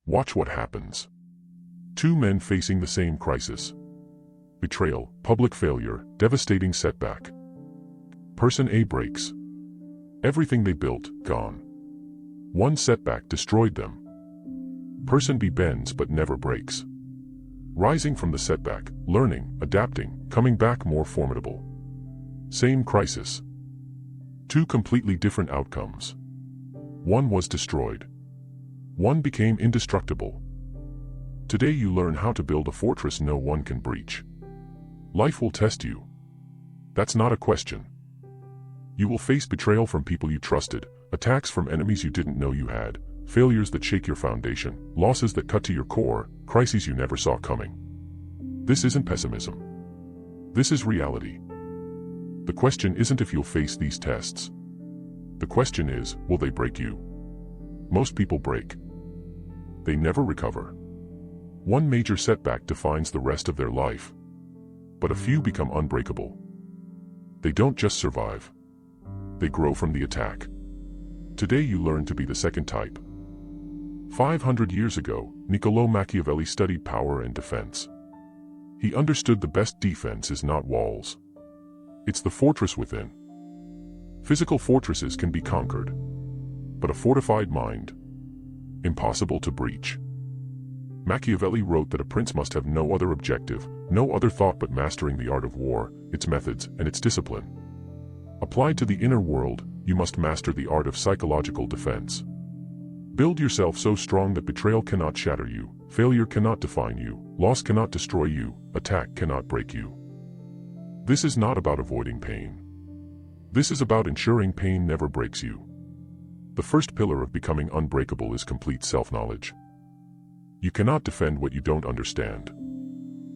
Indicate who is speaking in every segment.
Speaker 1: Watch what happens. Two men facing the same crisis. Betrayal, public failure, devastating setback. Person A breaks. Everything they built, gone. One setback destroyed them. Person B bends but never breaks. Rising from the setback, learning, adapting, coming back more formidable. Same crisis. Two completely different outcomes. One was destroyed. One became indestructible. Today you learn how to build a fortress no one can breach. Life will test you. That's not a question. You will face betrayal from people you trusted, attacks from enemies you didn't know you had, failures that shake your foundation, losses that cut to your core, crises you never saw coming. This isn't pessimism. This is reality. The question isn't if you'll face these tests. The question is, will they break you? Most people break. They never recover. One major setback defines the rest of their life. But a few become unbreakable. They don't just survive. They grow from the attack. Today you learn to be the second type. 500 years ago, Niccolò Machiavelli studied power and defense. He understood the best defense is not walls. It's the fortress within. Physical fortresses can be conquered. But a fortified mind, impossible to breach. Machiavelli wrote that a prince must have no other objective, no other thought but mastering the art of war, its methods, and its discipline. Applied to the inner world, you must master the art of psychological defense. Build yourself so strong that betrayal cannot shatter you, failure cannot define you, loss cannot destroy you, attack cannot break you. This is not about avoiding pain. This is about ensuring pain never breaks you. The first pillar of becoming unbreakable is complete self-knowledge. You cannot defend what you don't understand.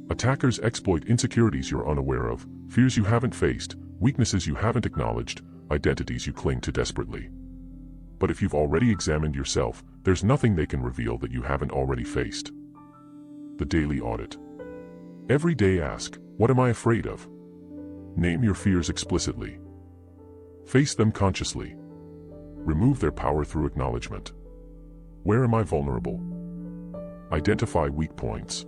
Speaker 1: Attackers exploit insecurities you're unaware of, fears you haven't faced, weaknesses you haven't acknowledged, identities you cling to desperately. But if you've already examined yourself, there's nothing they can reveal that you haven't already faced. The daily audit. Every day ask, what am I afraid of? Name your fears explicitly. Face them consciously. Remove their power through acknowledgement. Where am I vulnerable? Identify weak points.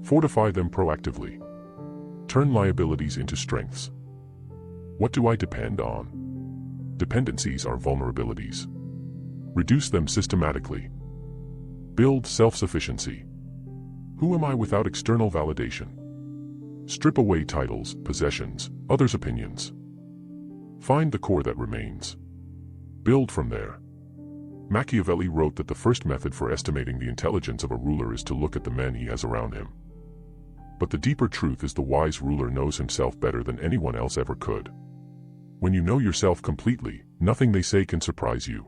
Speaker 1: Fortify them proactively. Turn liabilities into strengths. What do I depend on? Dependencies are vulnerabilities. Reduce them systematically. Build self-sufficiency. Who am I without external validation? Strip away titles, possessions, others' opinions. Find the core that remains. Build from there. Machiavelli wrote that the first method for estimating the intelligence of a ruler is to look at the men he has around him. But the deeper truth is the wise ruler knows himself better than anyone else ever could. When you know yourself completely, nothing they say can surprise you.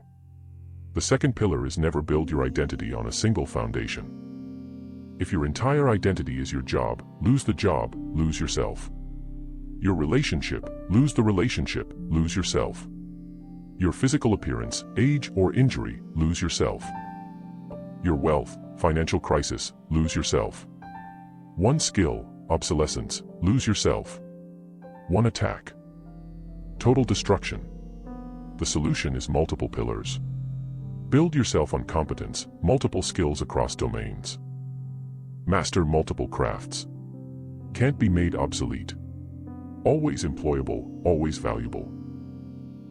Speaker 1: The second pillar is never build your identity on a single foundation. If your entire identity is your job, lose the job, lose yourself. Your relationship, lose the relationship, lose yourself. Your physical appearance, age or injury, lose yourself. Your wealth, financial crisis, lose yourself. One skill, obsolescence, lose yourself. One attack, total destruction. The solution is multiple pillars. Build yourself on competence, multiple skills across domains. Master multiple crafts. Can't be made obsolete. Always employable, always valuable.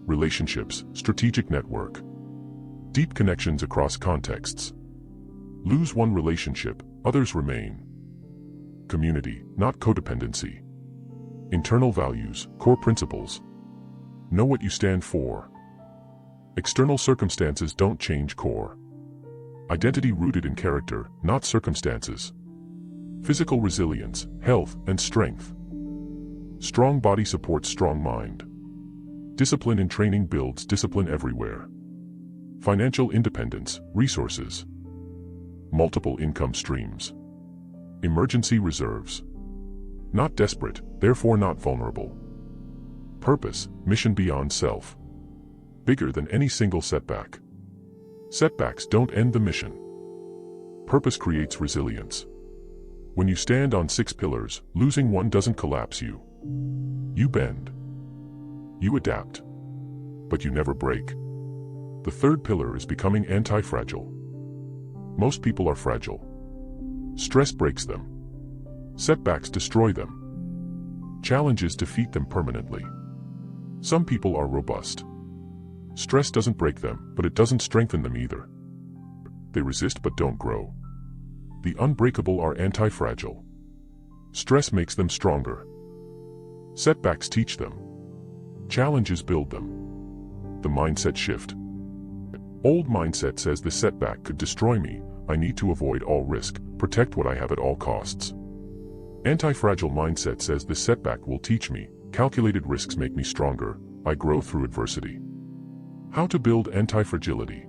Speaker 1: Relationships, strategic network. Deep connections across contexts. Lose one relationship, others remain. Community, not codependency. Internal values, core principles. Know what you stand for. External circumstances don't change core. Identity rooted in character, not circumstances. Physical resilience, health, and strength. Strong body supports strong mind. Discipline in training builds discipline everywhere. Financial independence, resources. Multiple income streams. Emergency reserves. Not desperate, therefore not vulnerable. Purpose, mission beyond self. Bigger than any single setback. Setbacks don't end the mission. Purpose creates resilience. When you stand on 6 pillars, losing one doesn't collapse you. You bend. You adapt. But you never break. The third pillar is becoming anti-fragile. Most people are fragile. Stress breaks them. Setbacks destroy them. Challenges defeat them permanently. Some people are robust. Stress doesn't break them, but it doesn't strengthen them either. They resist but don't grow. The unbreakable are anti-fragile. Stress makes them stronger. Setbacks teach them. Challenges build them. The mindset shift. Old mindset says the setback could destroy me. I need to avoid all risk, protect what I have at all costs. Anti-fragile mindset says the setback will teach me. Calculated risks make me stronger. I grow through adversity. How to build anti-fragility.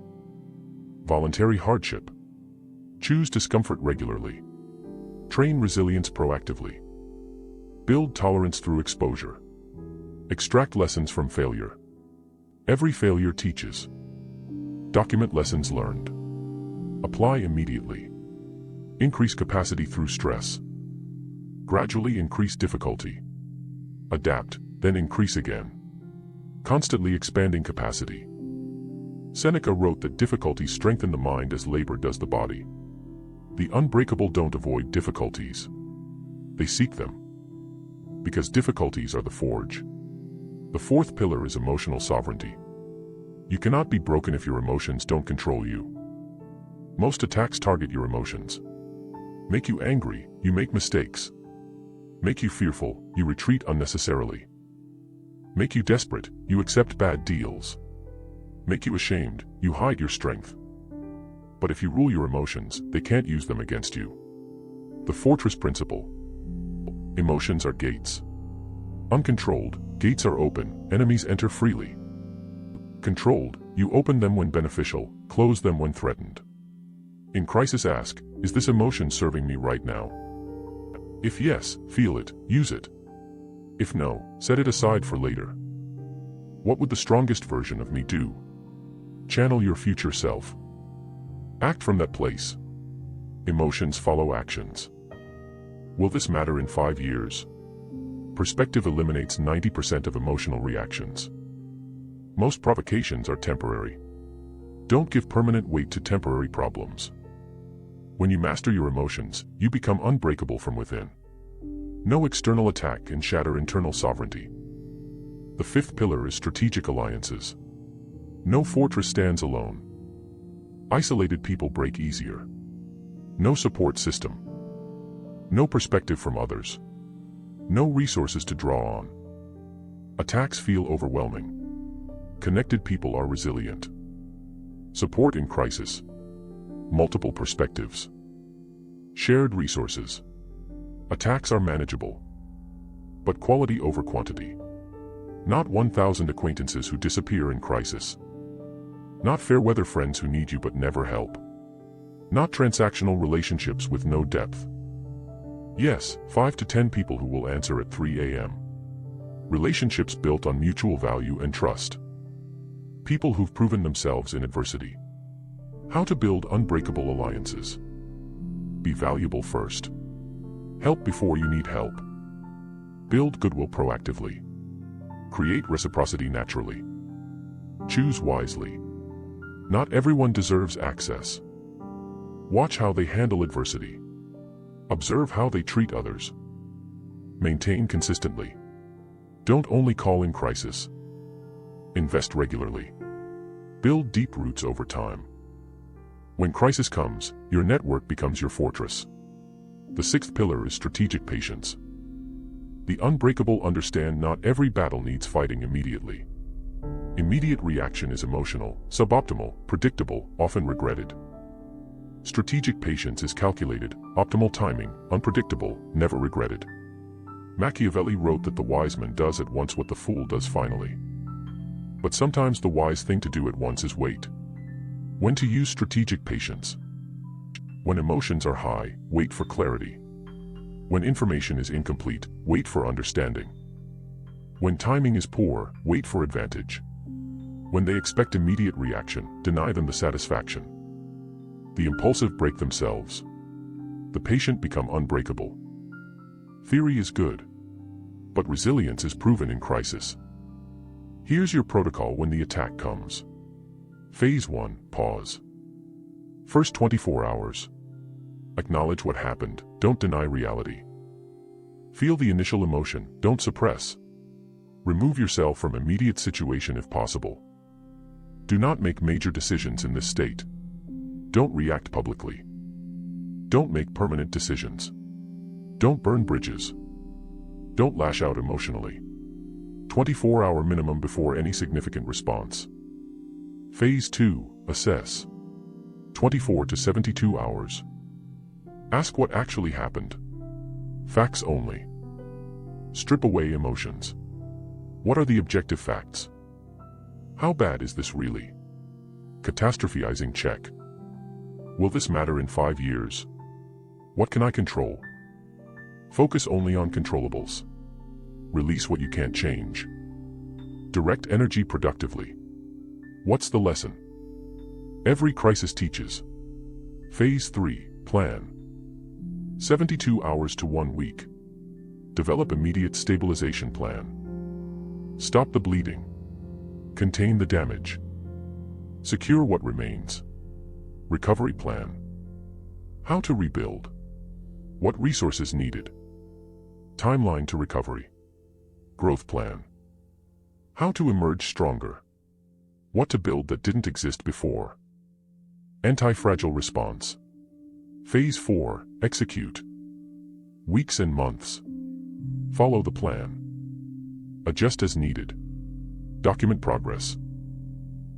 Speaker 1: Voluntary hardship. Choose discomfort regularly. Train resilience proactively. Build tolerance through exposure. Extract lessons from failure. Every failure teaches. Document lessons learned. Apply immediately. Increase capacity through stress. Gradually increase difficulty. Adapt, then increase again. Constantly expanding capacity. Seneca wrote that difficulties strengthen the mind as labor does the body. The unbreakable don't avoid difficulties. They seek them. Because difficulties are the forge. The fourth pillar is emotional sovereignty. You cannot be broken if your emotions don't control you. Most attacks target your emotions. Make you angry, you make mistakes. Make you fearful, you retreat unnecessarily. Make you desperate, you accept bad deals. Make you ashamed, you hide your strength. But if you rule your emotions, they can't use them against you. The fortress principle. Emotions are gates. Uncontrolled, gates are open, enemies enter freely. Controlled, you open them when beneficial, close them when threatened. In crisis ask, is this emotion serving me right now? If yes, feel it, use it. If no, set it aside for later. What would the strongest version of me do? Channel your future self. Act from that place. Emotions follow actions. Will this matter in 5 years? Perspective eliminates 90% of emotional reactions. Most provocations are temporary. Don't give permanent weight to temporary problems. When you master your emotions, you become unbreakable from within. No external attack can shatter internal sovereignty. The fifth pillar is strategic alliances. No fortress stands alone. Isolated people break easier. No support system. No perspective from others. No resources to draw on. Attacks feel overwhelming. Connected people are resilient. Support in crisis. Multiple perspectives. Shared resources. Attacks are manageable. But quality over quantity. Not 1,000 acquaintances who disappear in crisis. Not fair-weather friends who need you but never help. Not transactional relationships with no depth. Yes, 5 to 10 people who will answer at 3 a.m. Relationships built on mutual value and trust. People who've proven themselves in adversity. How to build unbreakable alliances. Be valuable first. Help before you need help. Build goodwill proactively. Create reciprocity naturally. Choose wisely. Not everyone deserves access. Watch how they handle adversity. Observe how they treat others. Maintain consistently. Don't only call in crisis. Invest regularly. Build deep roots over time. When crisis comes, your network becomes your fortress. The sixth pillar is strategic patience. The unbreakable understand not every battle needs fighting immediately. Immediate reaction is emotional, suboptimal, predictable, often regretted. Strategic patience is calculated, optimal timing, unpredictable, never regretted. Machiavelli wrote that the wise man does at once what the fool does finally. But sometimes the wise thing to do at once is wait. When to use strategic patience. When emotions are high, wait for clarity. When information is incomplete, wait for understanding. When timing is poor, wait for advantage. When they expect immediate reaction, deny them the satisfaction. The impulsive break themselves. The patient become unbreakable. Theory is good, but resilience is proven in crisis. Here's your protocol when the attack comes. Phase 1, pause. First 24 hours. Acknowledge what happened, don't deny reality. Feel the initial emotion, don't suppress. Remove yourself from immediate situation if possible. Do not make major decisions in this state. Don't react publicly. Don't make permanent decisions. Don't burn bridges. Don't lash out emotionally. 24-hour minimum before any significant response. Phase 2, assess. 24 to 72 hours. Ask what actually happened. Facts only. Strip away emotions. What are the objective facts? How bad is this really? Catastrophizing check. Will this matter in 5 years? What can I control? Focus only on controllables. Release what you can't change. Direct energy productively. What's the lesson? Every crisis teaches. Phase 3, plan. 72 hours to 1 week. Develop immediate stabilization plan. Stop the bleeding. Contain the damage. Secure what remains. Recovery plan. How to rebuild. What resources needed. Timeline to recovery. Growth plan. How to emerge stronger. What to build that didn't exist before. Anti-fragile response. Phase 4, execute. Weeks and months. Follow the plan. Adjust as needed. Document progress.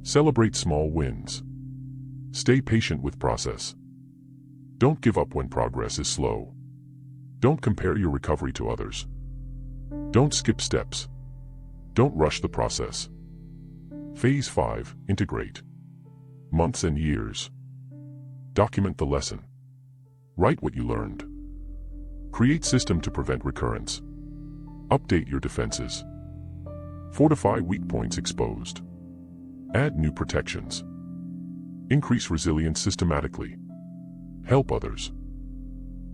Speaker 1: Celebrate small wins. Stay patient with process. Don't give up when progress is slow. Don't compare your recovery to others. Don't skip steps. Don't rush the process. Phase 5, integrate. Months and years. Document the lesson. Write what you learned. Create system to prevent recurrence. Update your defenses. Fortify weak points exposed. Add new protections. Increase resilience systematically. Help others.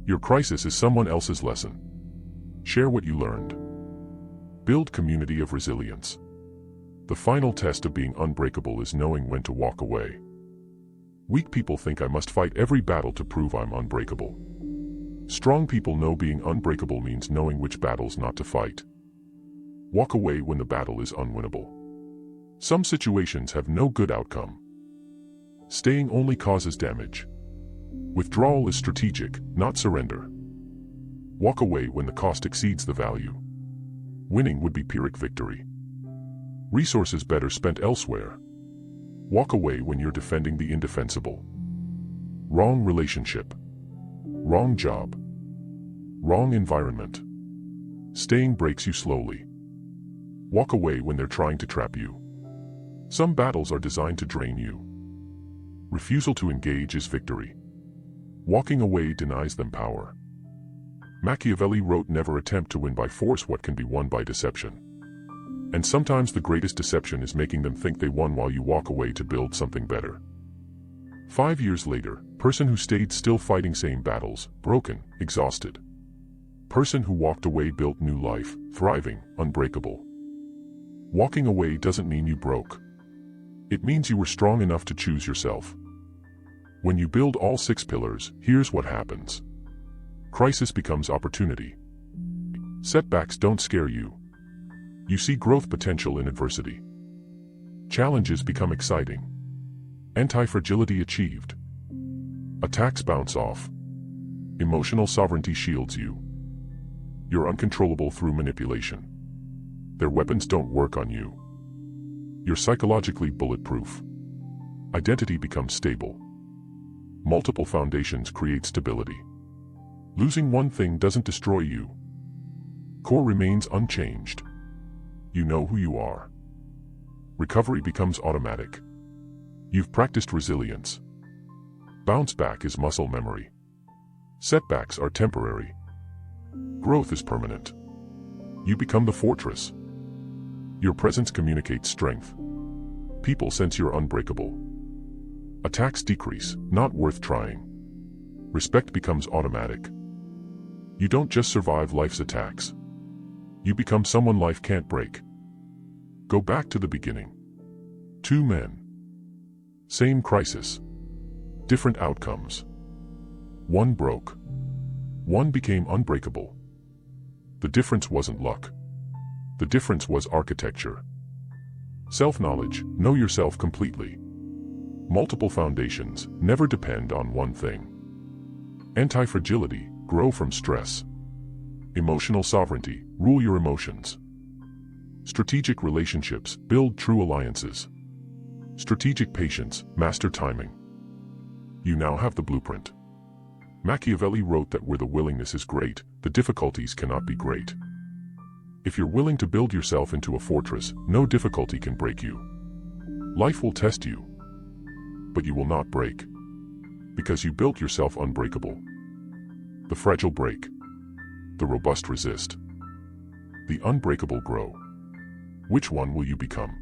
Speaker 1: Your crisis is someone else's lesson. Share what you learned. Build community of resilience. The final test of being unbreakable is knowing when to walk away. Weak people think I must fight every battle to prove I'm unbreakable. Strong people know being unbreakable means knowing which battles not to fight. Walk away when the battle is unwinnable. Some situations have no good outcome. Staying only causes damage. Withdrawal is strategic, not surrender. Walk away when the cost exceeds the value. Winning would be Pyrrhic victory. Resources better spent elsewhere. Walk away when you're defending the indefensible. Wrong relationship. Wrong job. Wrong environment. Staying breaks you slowly. Walk away when they're trying to trap you. Some battles are designed to drain you. Refusal to engage is victory. Walking away denies them power. Machiavelli wrote, "Never attempt to win by force what can be won by deception." And sometimes the greatest deception is making them think they won while you walk away to build something better. 5 years later, person who stayed still fighting same battles, broken, exhausted. Person who walked away built new life, thriving, unbreakable. Walking away doesn't mean you broke. It means you were strong enough to choose yourself. When you build all 6 pillars, here's what happens. Crisis becomes opportunity. Setbacks don't scare you. You see growth potential in adversity. Challenges become exciting. Anti-fragility achieved. Attacks bounce off. Emotional sovereignty shields you. You're uncontrollable through manipulation. Their weapons don't work on you. You're psychologically bulletproof. Identity becomes stable. Multiple foundations create stability. Losing one thing doesn't destroy you. Core remains unchanged. You know who you are. Recovery becomes automatic. You've practiced resilience. Bounce back is muscle memory. Setbacks are temporary. Growth is permanent. You become the fortress. Your presence communicates strength. People sense you're unbreakable. Attacks decrease, not worth trying. Respect becomes automatic. You don't just survive life's attacks. You become someone life can't break. Go back to the beginning. 2 men. Same crisis. different outcomes. One broke. One became unbreakable. The difference wasn't luck. The difference was architecture. Self-knowledge, know yourself completely. Multiple foundations, never depend on one thing. Anti-fragility, grow from stress. Emotional sovereignty, rule your emotions. Strategic relationships, build true alliances. Strategic patience, master timing. You now have the blueprint. Machiavelli wrote that where the willingness is great, the difficulties cannot be great. If you're willing to build yourself into a fortress, no difficulty can break you. Life will test you, but you will not break, because you built yourself unbreakable. The fragile break. The robust resist. The unbreakable grow. Which one will you become?